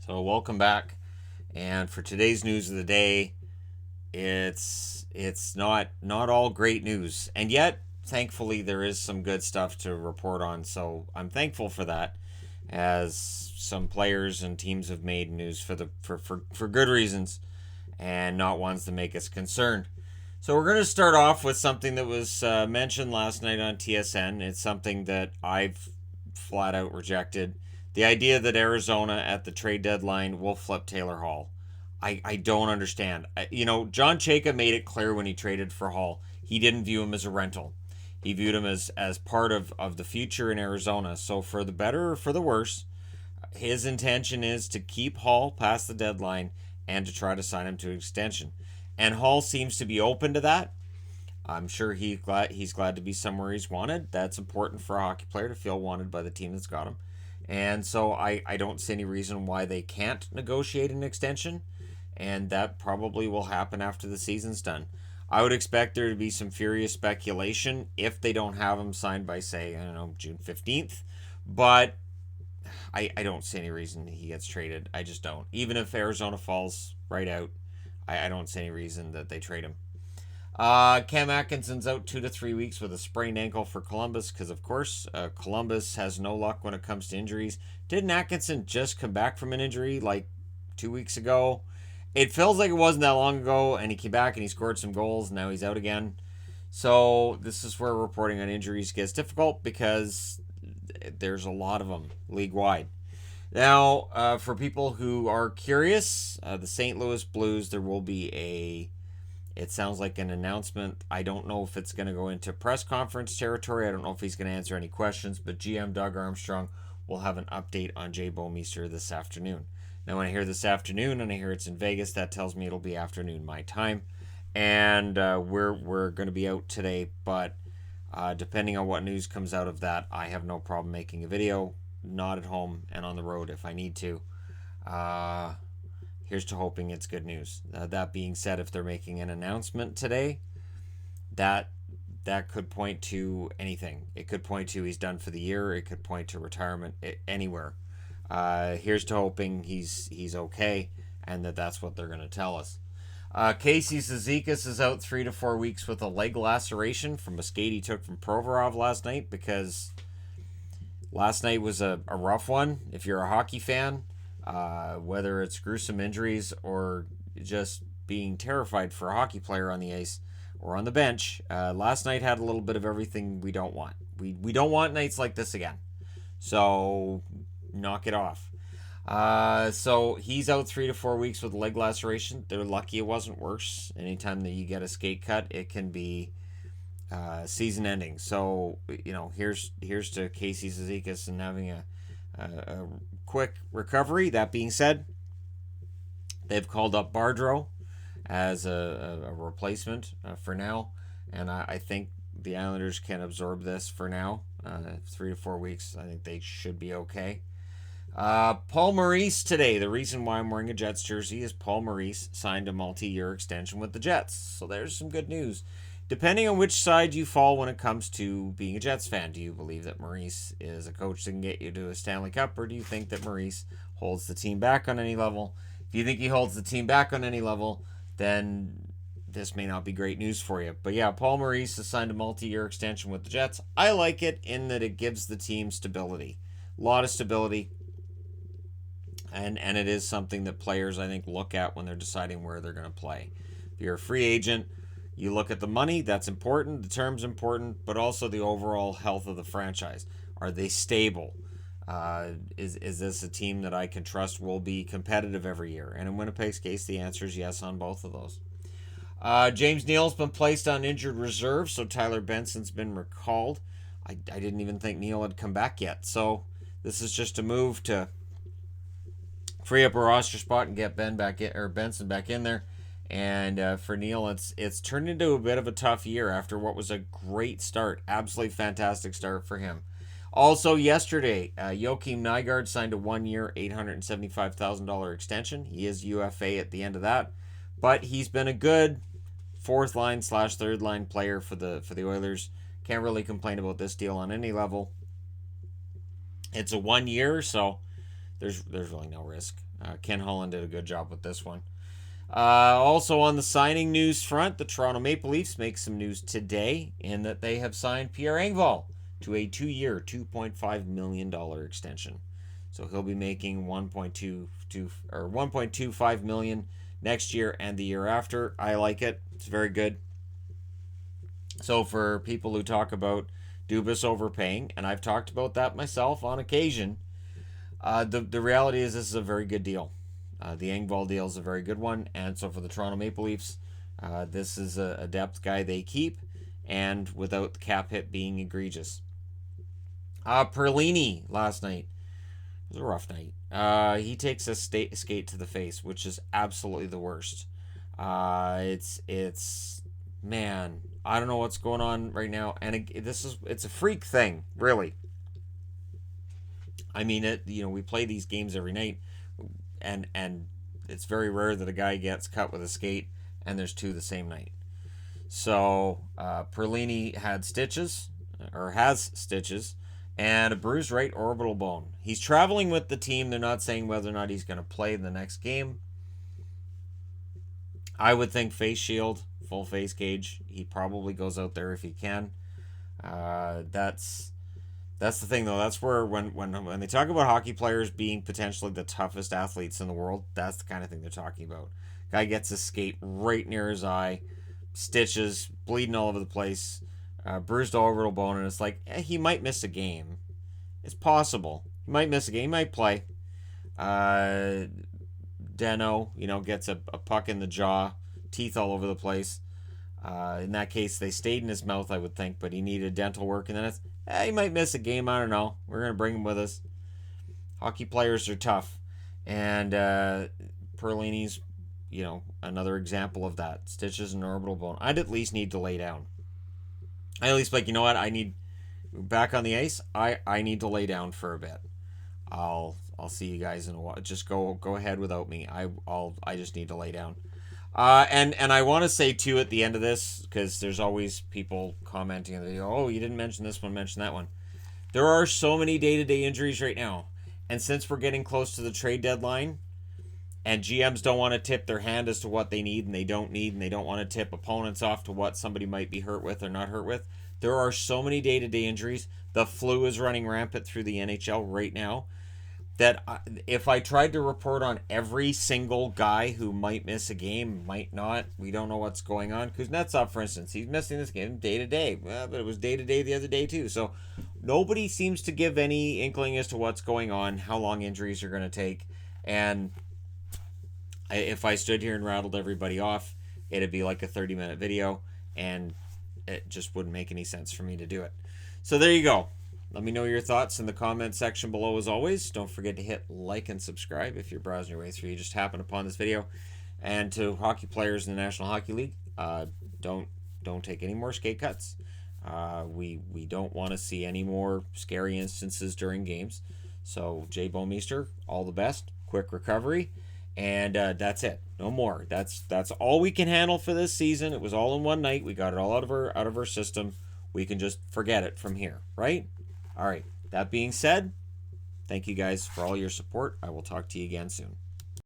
So welcome back, and for today's news of the day, it's not all great news, and yet thankfully there is some good stuff to report on. So I'm thankful for that, as some players and teams have made news for good reasons, and not ones that make us concerned. So we're going to start off with something that was mentioned last night on TSN. It's something that I've flat out rejected. The idea that Arizona at the trade deadline will flip Taylor Hall. I don't understand. John Chayka made it clear when he traded for Hall, he didn't view him as a rental. He viewed him as part of the future in Arizona. So for the better or for the worse, his intention is to keep Hall past the deadline and to try to sign him to an extension. And Hall seems to be open to that. I'm sure he's glad to be somewhere he's wanted. That's important for a hockey player, to feel wanted by the team that's got him. And so I don't see any reason why they can't negotiate an extension. And that probably will happen after the season's done. I would expect there to be some furious speculation if they don't have him signed by, say, I don't know, June 15th. But I don't see any reason he gets traded. I just don't. Even if Arizona falls right out, I don't see any reason that they trade him. Cam Atkinson's out 2 to 3 weeks with a sprained ankle for Columbus because, of course, Columbus has no luck when it comes to injuries. Didn't Atkinson just come back from an injury like 2 weeks ago? It feels like it wasn't that long ago, and he came back and he scored some goals. Now he's out again. So this is where reporting on injuries gets difficult because there's a lot of them league-wide. Now, for people who are curious, the St. Louis Blues, there will be it sounds like an announcement. I don't know if it's going to go into press conference territory. I don't know if he's going to answer any questions, but GM Doug Armstrong will have an update on Jay Bouwnmeester this afternoon. Now, when I hear this afternoon and I hear it's in Vegas, that tells me it'll be afternoon my time. And we're going to be out today, but depending on what news comes out of that, I have no problem making a video, not at home and on the road if I need to. Here's to hoping it's good news. That being said, if they're making an announcement today, that could point to anything. It could point to he's done for the year. It could point to retirement, anywhere. Here's to hoping he's okay and that's what they're going to tell us. Casey Cizikas is out 3 to 4 weeks with a leg laceration from a skate he took from Provorov last night, because last night was a rough one. If you're a hockey fan, whether it's gruesome injuries or just being terrified for a hockey player on the ice or on the bench, last night had a little bit of everything we don't want. We don't want nights like this again. So knock it off. So he's out 3 to 4 weeks with a leg laceration. They're lucky it wasn't worse. Anytime that you get a skate cut, it can be season ending. So here's to Casey Cizikas and having a quick recovery. That being said, they've called up Bardreau as a replacement for now, and I think the Islanders can absorb this for now. 3 to 4 weeks, I think they should be okay. Paul Maurice today. The reason why I'm wearing a Jets jersey is Paul Maurice signed a multi-year extension with the Jets. So there's some good news. Depending on which side you fall when it comes to being a Jets fan, do you believe that Maurice is a coach that can get you to a Stanley Cup, or do you think that Maurice holds the team back on any level? If you think he holds the team back on any level, then this may not be great news for you. But yeah, Paul Maurice has signed a multi-year extension with the Jets. I like it in that it gives the team stability. A lot of stability. And it is something that players, I think, look at when they're deciding where they're going to play. If you're a free agent, you look at the money, that's important, the term's important, but also the overall health of the franchise. Are they stable? Is this a team that I can trust will be competitive every year? And in Winnipeg's case, the answer is yes on both of those. James Neal's been placed on injured reserve, so Tyler Benson's been recalled. I didn't even think Neal had come back yet. So this is just a move to free up a roster spot and get Benson back in there. And for Neal, it's turned into a bit of a tough year after what was a great start, absolutely fantastic start for him. Also yesterday, Joakim Nygard signed a 1-year, $875,000 extension. He is UFA at the end of that, but he's been a good fourth line / third line player for the Oilers. Can't really complain about this deal on any level. It's a 1 year, so there's really no risk. Ken Holland did a good job with this one. Also on the signing news front, the Toronto Maple Leafs make some news today in that they have signed Pierre Engvall to a 2-year, $2.5 million extension. So he'll be making 1.25 million next year and the year after. I like it. It's very good. So for people who talk about Dubas overpaying, and I've talked about that myself on occasion, the reality is this is a very good deal. The Engvall deal is a very good one, and so for the Toronto Maple Leafs, this is a depth guy they keep, and without the cap hit being egregious. Perlini last night. It was a rough night. He takes a skate to the face, which is absolutely the worst. It's man, I don't know what's going on right now, and it's a freak thing, really. I mean, we play these games every night, and it's very rare that a guy gets cut with a skate, and there's two the same night. So Perlini has stitches, and a bruised right orbital bone. He's traveling with the team. They're not saying whether or not he's going to play in the next game. I would think face shield, full face cage. He probably goes out there if he can. That's the thing, though. That's where when they talk about hockey players being potentially the toughest athletes in the world, that's the kind of thing they're talking about. Guy gets a skate right near his eye, stitches, bleeding all over the place. Bruised orbital bone, and it's like he might miss a game. It's possible. He might miss a game. He might play. Deno, gets a puck in the jaw, teeth all over the place. In that case, they stayed in his mouth, I would think, but he needed dental work, and then he might miss a game. I don't know. We're going to bring him with us. Hockey players are tough, and Perlini's, another example of that. Stitches and orbital bone. I'd at least need to lay down. I at least like, you know what? I need back on the ice. I need to lay down for a bit. I'll see you guys in a while. Just go ahead without me. I just need to lay down. And I want to say too at the end of this, because there's always people commenting and they go, "Oh, you didn't mention this one, mention that one." There are so many day-to-day injuries right now, and since we're getting close to the trade deadline, and GMs don't want to tip their hand as to what they need and they don't need, and they don't want to tip opponents off to what somebody might be hurt with or not hurt with. There are so many day-to-day injuries. The flu is running rampant through the NHL right now that if I tried to report on every single guy who might miss a game, might not, we don't know what's going on. Kuznetsov, for instance, he's missing this game day-to-day. Well, but it was day-to-day the other day too. So nobody seems to give any inkling as to what's going on, how long injuries are going to take, and if I stood here and rattled everybody off, it'd be like a 30-minute video, and it just wouldn't make any sense for me to do it. So there you go. Let me know your thoughts in the comment section below as always. Don't forget to hit like and subscribe if you're browsing your way through. You just happened upon this video. And to hockey players in the National Hockey League, don't take any more skate cuts. We don't want to see any more scary instances during games. So Jay Bouwnmeester, all the best. Quick recovery. And that's it. No more. That's all we can handle for this season. It was all in one night. We got it all out of our system. We can just forget it from here, right? All right. That being said, thank you guys for all your support. I will talk to you again soon.